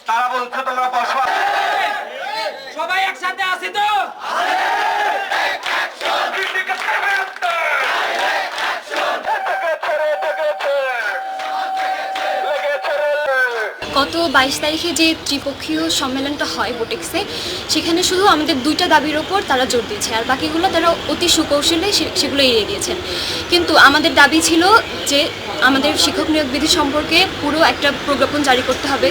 তারা বলছে তোমরা বসো। সবাই একসাথে আছি তো? গত 22 তারিখে যে ত্রিপক্ষীয় সম্মেলনটা হয় বোটেক্সে, সেখানে শুধু আমাদের দুইটা দাবির ওপর তারা জোর দিয়েছে, আর বাকিগুলো তারা অতি সুকৌশলে সেগুলো এড়িয়ে দিয়েছেন। কিন্তু আমাদের দাবি ছিল যে আমাদের শিক্ষক নিয়োগ বিধি সম্পর্কে পুরো একটা প্রজ্ঞাপন জারি করতে হবে,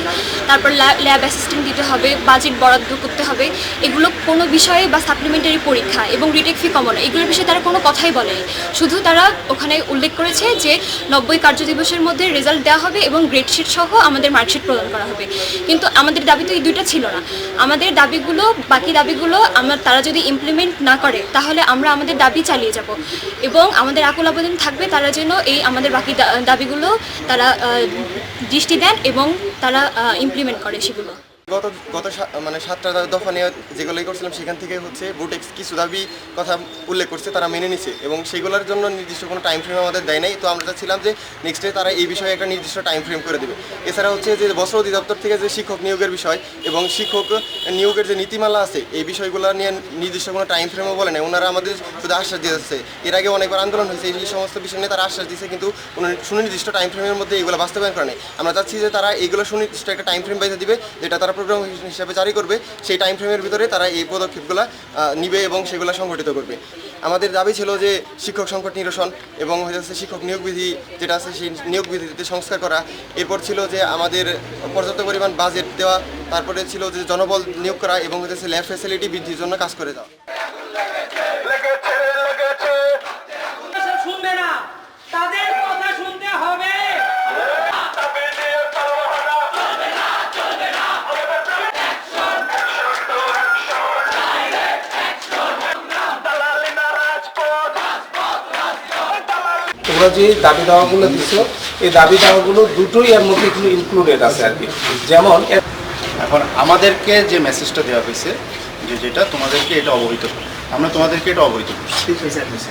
তারপর ল্যাব অ্যাসিস্ট্যান্ট দিতে হবে, বাজেট বরাদ্দ করতে হবে। এগুলো কোনো বিষয়ে বা সাপ্লিমেন্টারি পরীক্ষা এবং রিটেক ফি কমানো, এগুলোর বিষয়ে তারা কোনো কথাই বলেনি। শুধু তারা ওখানে উল্লেখ করেছে যে 90 কার্যদিবসের মধ্যে রেজাল্ট দেওয়া হবে এবং গ্রেডশিট সহ আমাদের মার্কশিট প্রদান করা হবে। কিন্তু আমাদের দাবি তো এই দুইটা ছিল না। আমাদের দাবিগুলো, বাকি দাবিগুলো তারা যদি ইমপ্লিমেন্ট না করে, তাহলে আমরা আমাদের দাবি চালিয়ে যাব এবং আমাদের আকুল আবেদন থাকবে তারা যেন এই আমাদের বাকি দাবিগুলো তারা দৃষ্টি দেন এবং তারা ইমপ্লিমেন্ট করে সেগুলো। গত গত মানে 7টা দফা নিয়ে যেগুলোই করছিলাম, সেখান থেকে হচ্ছে বোটেক্স কিছু দাবি কথা উল্লেখ করছে, তারা মেনে নিছে এবং সেগুলোর জন্য নির্দিষ্ট কোনো টাইম ফ্রেম আমাদের দেয় নাই। তো আমরা চাচ্ছিলাম যে নেক্সট ডে তারা এই বিষয়ে একটা নির্দিষ্ট টাইম ফ্রেম করে দেবে। এছাড়া হচ্ছে যে বস্ত্র অধিদপ্তর থেকে যে শিক্ষক নিয়োগের বিষয় এবং শিক্ষক নিয়োগের যে নীতিমালা আছে, এই বিষয়গুলো নিয়ে নির্দিষ্ট কোনো টাইম ফ্রেমও বলে নেই। ওনারা আমাদের শুধু আশ্বাস দিয়ে যাচ্ছে। এর আগে অনেকবার আন্দোলন হয়েছে, এই সমস্ত বিষয় নিয়ে তারা আশ্বাস দিয়েছে, কিন্তু কোনো সুনির্দিষ্ট টাইম ফ্রেমের মধ্যে এইগুলো বাস্তবায়ন করে নেই। আমরা চাচ্ছি যে তারা এইগুলো সুনির্দিষ্ট একটা টাইম ফ্রেম বেঁধে দিবে, যেটা তারা প্রোগ্রাম হিসাবে জারি করবে। সেই টাইম ফ্রেমের ভিতরে তারা এই পদক্ষেপগুলো নিবে এবং সেগুলো সংগঠিত করবে। আমাদের দাবি ছিল যে শিক্ষক সংকট নিরসন এবং হচ্ছে শিক্ষক নিয়োগ বিধি যেটা আছে সেই নিয়োগ বিধিতে সংস্কার করা। এরপর ছিল যে আমাদের পর্যাপ্ত পরিমাণ বাজেট দেওয়া, তারপরে ছিল যে জনবল নিয়োগ করা এবং হচ্ছে ল্যাব ফ্যাসিলিটি বৃদ্ধির জন্য কাজ করে যাওয়া। শুনবে না, তাদের কথা শুনতে হবে। তোমরা যে দাবি দাওয়াগুলো দিচ্ছ, এই দাবি দাওয়াগুলো দুটোই এর মধ্যে ইনক্লুডেড আছে আর কি। যেমন এখন আমাদেরকে যে মেসেজটা দেওয়া হয়েছে যে যেটা তোমাদেরকে এটা অবহিত করো, আমরা তোমাদেরকে এটা অবহিত করছি।